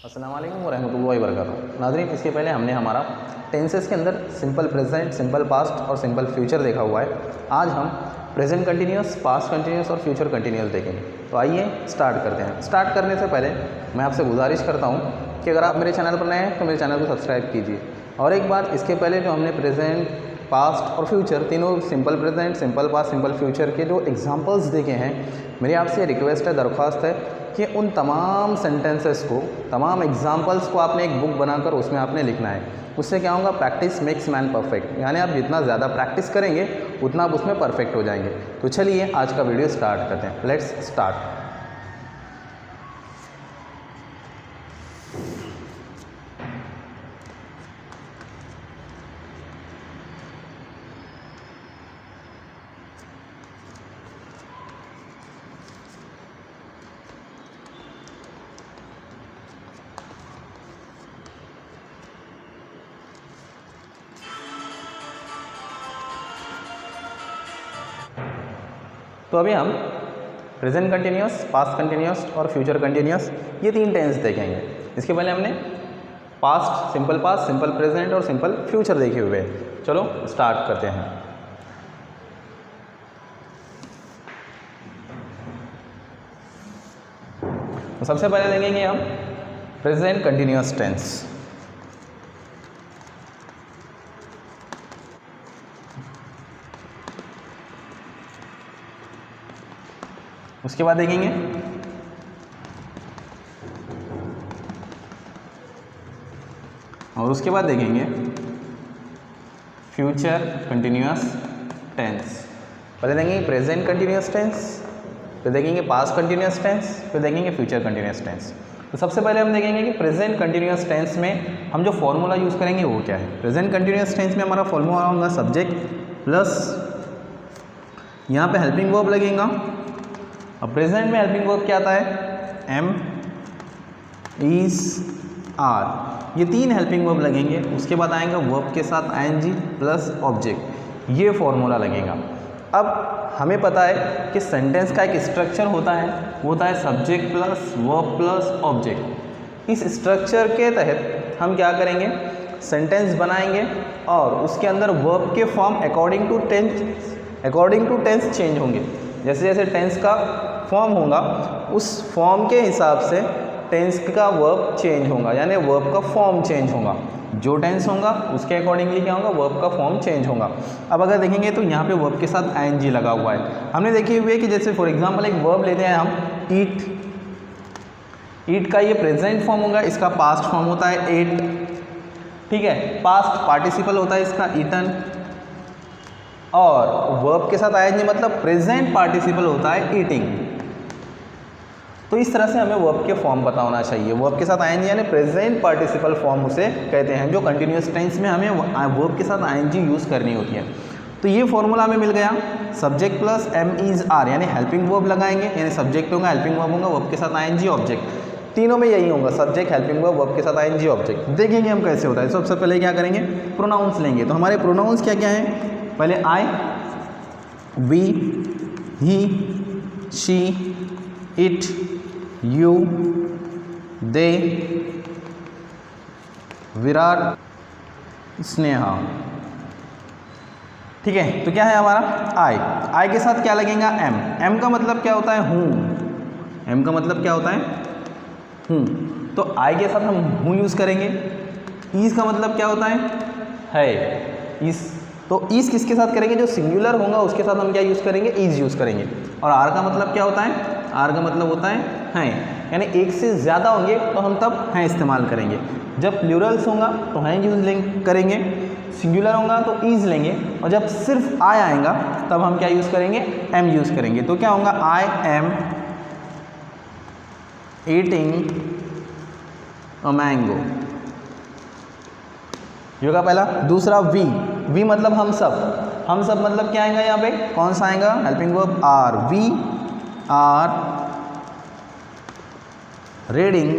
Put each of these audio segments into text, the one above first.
अस्सलाम वालेकुम वरहमतुल्लाहि वबरकातुहू। नाज़रीन, इसके पहले हमने हमारा टेंसेस के अंदर सिंपल प्रेजेंट, सिंपल पास्ट और सिंपल फ्यूचर देखा हुआ है। आज हम प्रेजेंट कंटिन्यूस, पास्ट कंटिन्यूस और फ्यूचर कंटिन्यूस देखेंगे। तो आइए स्टार्ट करते हैं। स्टार्ट करने से पहले मैं आपसे गुजारिश करता हूँ कि अगर आप मेरे चैनल पर नए हैं तो मेरे चैनल को सब्सक्राइब कीजिए। और एक बात, इसके पहले जो हमने प्रेजेंट, पास्ट और फ्यूचर तीनों simple present, simple past, simple future के जो एग्जांपल्स देखे हैं, मेरी आपसे रिक्वेस्ट है, दरख्वास्त है कि उन तमाम सेंटेंसेस को, तमाम एग्जांपल्स को आपने एक बुक बनाकर उसमें आपने लिखना है। उससे क्या होगा, प्रैक्टिस मेक्स मैन परफेक्ट, यानी आप जितना ज़्यादा प्रैक्टिस करेंगे उतना आप उसमें परफेक्ट हो जाएंगे। तो चलिए आज का वीडियो स्टार्ट करते हैं। Let's start. तो अभी हम प्रेजेंट कंटिन्यूस, पास्ट कंटिन्यूस और फ्यूचर कंटिन्यूस, ये तीन टेंस देखेंगे। इसके पहले हमने past, simple past, simple present और सिंपल फ्यूचर देखे हुए हैं। चलो स्टार्ट करते हैं। तो सबसे पहले देखेंगे हम प्रेजेंट कंटिन्यूस टेंस। उसके बाद देखेंगे और उसके बाद देखेंगे फ्यूचर कंटिन्यूअस टेंस। पहले देखेंगे प्रेजेंट कंटिन्यूअस टेंस, फिर देखेंगे पास्ट कंटिन्यूअस टेंस, फिर देखेंगे फ्यूचर कंटिन्यूअस टेंस। तो सबसे पहले हम देखेंगे कि प्रेजेंट कंटिन्यूअस टेंस में हम जो फॉर्मूला यूज़ करेंगे वो क्या है। प्रेजेंट कंटिन्यूअस टेंस में हमारा फॉर्मूला होगा सब्जेक्ट प्लस यहाँ पे हेल्पिंग वर्ब लगेगा। अब प्रेजेंट में हेल्पिंग वर्ब क्या आता है, एम, इज, आर, ये तीन हेल्पिंग वर्ब लगेंगे। उसके बाद आएंगे वर्ब के साथ आईएनजी प्लस ऑब्जेक्ट, ये फॉर्मूला लगेगा। अब हमें पता है कि सेंटेंस का एक स्ट्रक्चर होता है, वो होता है subject plus verb plus object. इस स्ट्रक्चर के तहत हम क्या करेंगे, सेंटेंस बनाएंगे और उसके अंदर वर्ब के form according to tense change होंगे। जैसे जैसे टेंस का फॉर्म होगा उस फॉर्म के हिसाब से टेंस का वर्ब चेंज होगा, यानी वर्ब का फॉर्म चेंज होगा। जो टेंस होगा उसके अकॉर्डिंगली क्या होगा, वर्ब का फॉर्म चेंज होगा। अब अगर देखेंगे तो यहाँ पे वर्ब के साथ आईएनजी लगा हुआ है। हमने देखे हुए कि जैसे फॉर एग्जांपल एक वर्ब लेते हैं हम, ईट। ईट का ये प्रेजेंट फॉर्म होगा, इसका पास्ट फॉर्म होता है एट, ठीक है। पास्ट पार्टिसिपल होता है इसका ईटन, और वर्ब के साथ आईएनजी मतलब प्रेजेंट पार्टिसिपल होता है ईटिंग। तो इस तरह से हमें वर्ब के फॉर्म पता होना चाहिए। वर्ब के साथ आईएनजी यानी प्रेजेंट पार्टिसिपल फॉर्म उसे कहते हैं, जो कंटिन्यूअस टेंस में हमें वर्ब के साथ आईएनजी यूज़ करनी होती है। तो ये फॉर्मूला हमें मिल गया, subject plus am is are, यानी हेल्पिंग वर्ब लगाएंगे, यानी सब्जेक्ट होगा, हेल्पिंग वर्ब होगा, वर्ब के साथ आईएनजी, ऑब्जेक्ट। तीनों में यही होगा, सब्जेक्ट, हेल्पिंग वर्ब, वर्ब के साथ आईएनजी, ऑब्जेक्ट। देखेंगे हम कैसे होता है। सबसे पहले क्या करेंगे, प्रोनाउंस लेंगे। तो हमारे प्रोनाउंस क्या क्या हैं, पहले I, we, he, she, it, you, they, Virat, Sneha, ठीक है। तो क्या है हमारा आई। आई के साथ क्या लगेगा, एम। एम का मतलब क्या होता है, हूँ। एम का मतलब क्या होता है, हूँ। तो आई के साथ हम हूँ यूज़ करेंगे। ईज का मतलब क्या होता है, इस। तो ईज किसके साथ करेंगे, जो सिंगुलर होगा उसके साथ हम क्या यूज़ करेंगे, ईज यूज़ करेंगे। और आर का मतलब क्या होता है, आर का मतलब होता है, यानी एक से ज़्यादा होंगे तो हम तब हैं इस्तेमाल करेंगे। जब प्लूरल्स होगा तो हैं यूज़ करेंगे, सिंगुलर होगा तो ईज लेंगे, और जब सिर्फ आई आएगा तब हम क्या यूज़ करेंगे, एम यूज़ करेंगे। तो क्या होगा, I am eating a mango, ये होगा पहला। दूसरा वी, वी मतलब हम सब। हम सब मतलब क्या आएगा यहाँ पे, कौन सा आएगा, helping verb are. We are reading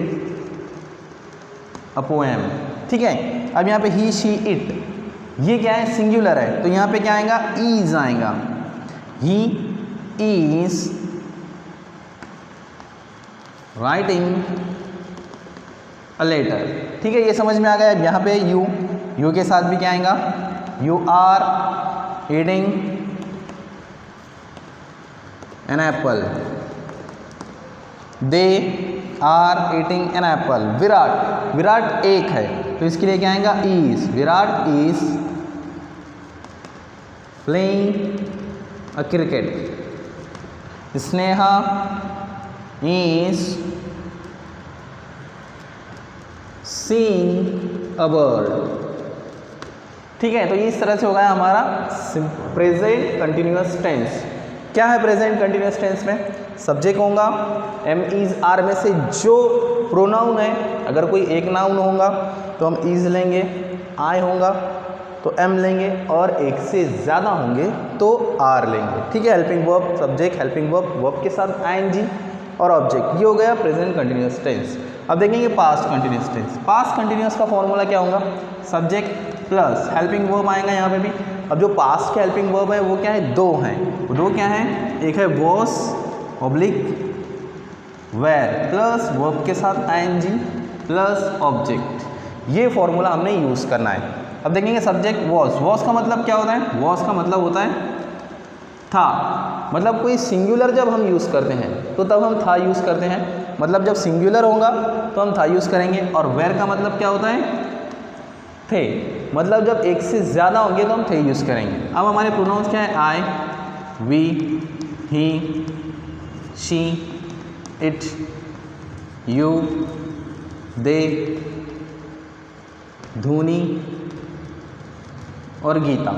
a poem, ठीक है। अब यहाँ पे ही, शी, इट, ये क्या है, सिंगुलर है, तो यहाँ पे क्या आएगा, ईज आएगा। He is writing letter. ठीक है, ये समझ में आ गया। यहाँ पे यू के साथ भी क्या आएगा, you are eating an apple, they are eating an apple. Virat एक है तो इसके लिए क्या आएगा, is. Virat is playing a cricket. Sneha is seeing a bird. ठीक है, तो इस तरह से हो गया हमारा प्रेजेंट कंटिन्यूअस टेंस। क्या है प्रेजेंट कंटिन्यूअस टेंस में, सब्जेक्ट होगा, एम इज आर में से जो प्रोनाउन है, अगर कोई एक नाउन होगा तो हम इज लेंगे, आई होगा तो एम लेंगे, और एक से ज़्यादा होंगे तो आर लेंगे। ठीक है, helping verb, subject, helping verb, verb के साथ आईएनजी और ऑब्जेक्ट। ये हो गया प्रेजेंट कंटिन्यूअस टेंस। अब देखेंगे past continuous tense. Past continuous का फॉर्मूला क्या होगा, सब्जेक्ट प्लस हेल्पिंग वर्ब आएगा यहाँ पे भी। अब जो पास्ट के हेल्पिंग वर्ब है वो क्या है, दो हैं। वो दो क्या हैं, एक है was oblique were plus verb के साथ आईएनजी प्लस ऑब्जेक्ट। ये फॉर्मूला हमने यूज़ करना है। अब देखेंगे सब्जेक्ट वॉस। वॉस का मतलब क्या होता है, वॉस का मतलब होता है था। मतलब कोई सिंगुलर जब हम यूज़ करते हैं तो तब हम था यूज़ करते हैं। मतलब जब सिंगुलर होगा तो हम था यूज़ करेंगे। और वेर का मतलब क्या होता है, थे। मतलब जब एक से ज़्यादा होंगे तो हम थे यूज़ करेंगे। अब हमारे प्रोनाउंस क्या है, I, we, he, she, it, you, they, Dhuni और गीता।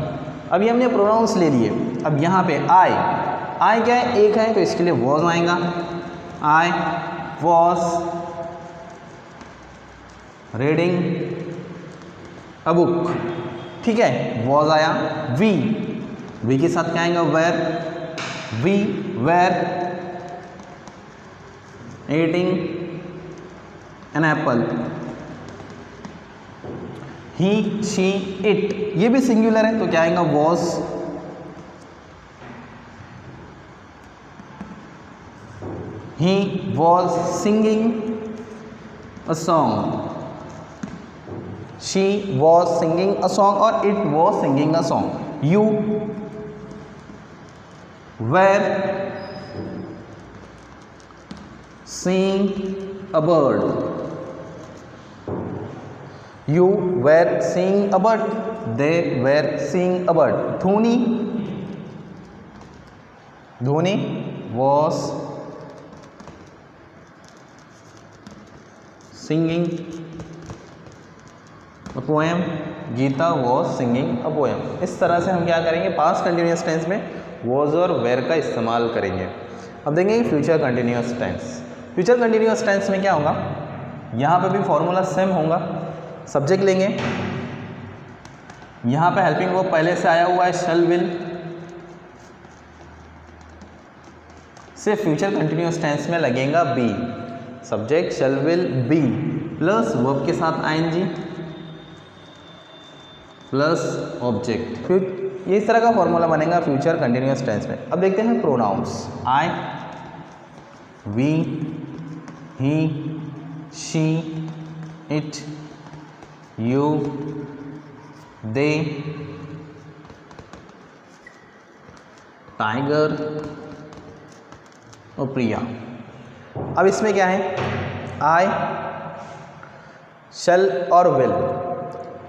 अभी हमने प्रोनाउंस ले लिए। अब यहाँ पे आई क्या है, एक है तो इसके लिए वॉज आएगा। I was reading a book. ठीक है, वॉज आया। वी के साथ क्या आएगा, were. We were eating an apple. He, she, it, ये भी सिंगुलर है तो क्या आएगा, was. He was singing a song. She was singing a song और it was singing a song. You were seeing a bird. You were seeing a bird. They were seeing a bird. Dhoni was singing a poem. Geeta was singing a poem. इस तरह से हम क्या करेंगे, past continuous tense में was और were का इस्तेमाल करेंगे। अब देखेंगे future continuous tense. Future continuous tense में क्या होगा, यहाँ पे भी फॉर्मूला सेम होगा। सब्जेक्ट लेंगे, यहाँ पे हेल्पिंग वर्ब पहले से आया हुआ है, शैल विल। सिर्फ फ्यूचर कंटिन्यूअस टेंस में लगेगा be. Subject shall will be plus verb के साथ आईएनजी प्लस ऑब्जेक्ट। फिर ये इस तरह का फॉर्मूला बनेगा फ्यूचर कंटिन्यूअस टेंस में। अब देखते हैं pronouns. I, we, he, she, it, you, they, tiger और प्रिया। अब इसमें क्या है, आई, शैल और विल।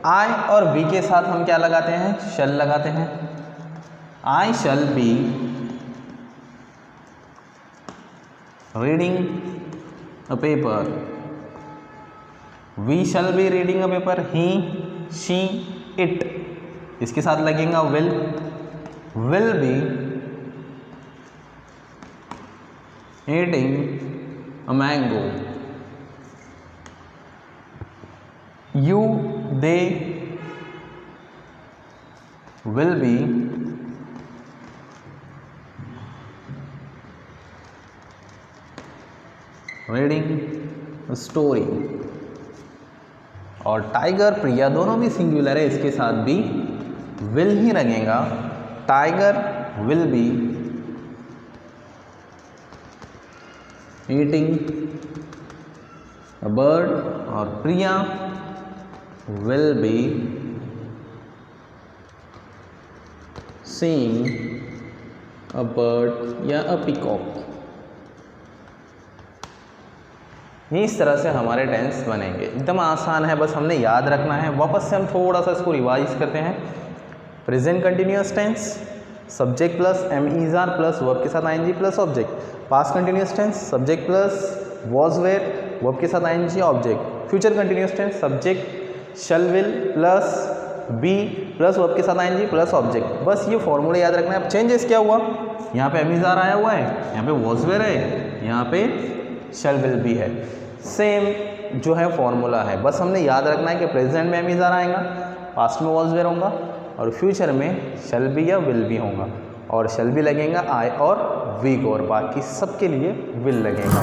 आई और वी के साथ हम क्या लगाते हैं, शैल लगाते हैं। I shall be reading a paper. We shall be reading a paper. He, she, it, इसके साथ लगेगा will be eating a mango. You, they will be reading story. और टाइगर, प्रिया दोनों भी सिंगुलर है, इसके साथ भी विल ही लगेगा। Tiger will be eating a bird और Priya will be seeing a bird या अ पीकॉक। ये इस तरह से हमारे टेंस बनेंगे। एकदम आसान है, बस हमने याद रखना है। वापस से हम थोड़ा सा इसको रिवाइज करते हैं। Present continuous tense, subject plus am is are plus verb के साथ ING plus object. Past continuous tense, subject plus was were verb के साथ ING object. Future continuous tense, subject shall will plus be plus verb के साथ ING plus object. बस ये formula याद रखना है। अब चेंजेस क्या हुआ, यहाँ पे एम इज आर आया हुआ है, यहाँ पे वॉज वेयर है, यहाँ पे शैल विल बी है। सेम जो है फॉर्मूला है, बस हमने याद रखना है कि प्रेजेंट में एम इज आर आएगा, पास्ट में वॉज वेयर होगा और फ्यूचर में शैल बी या विल बी होगा। और शैल बी लगेगा आई और वी को, और बाकी सबके लिए विल लगेगा।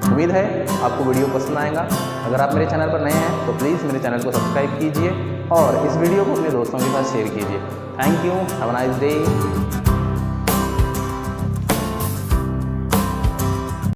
उम्मीद है आपको वीडियो पसंद आएगा। अगर आप मेरे चैनल पर नए हैं तो प्लीज़ मेरे चैनल को सब्सक्राइब कीजिए और इस वीडियो को अपने दोस्तों के साथ शेयर कीजिए। Thank you, have a nice day.